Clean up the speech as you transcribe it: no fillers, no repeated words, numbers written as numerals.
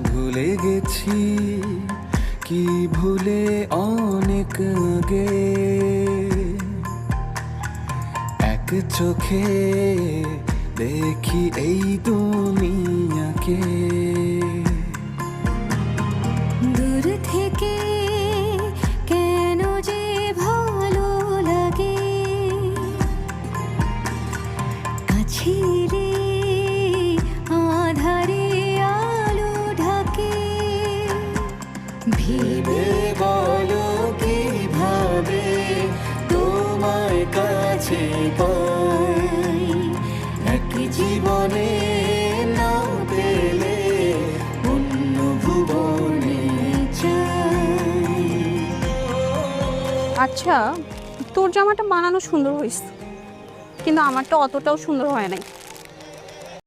ভুলে গেছি কি ভুলে অনেক আগে এক চোখে দেখি এই দুনিয়াকে দূর থেকে কেন যে ভালো লাগে কাছে রে আধারে আলো ঢাকে ভেবে বলো কিভাবে তোমার কাছে পাই এক জীবনে না পেলে অন্য ভুবনে চাই। আচ্ছা, তোর জামাটা বানানো সুন্দর হয়েছে, কিন্তু আমারটা অতটাও সুন্দর হয় নাই।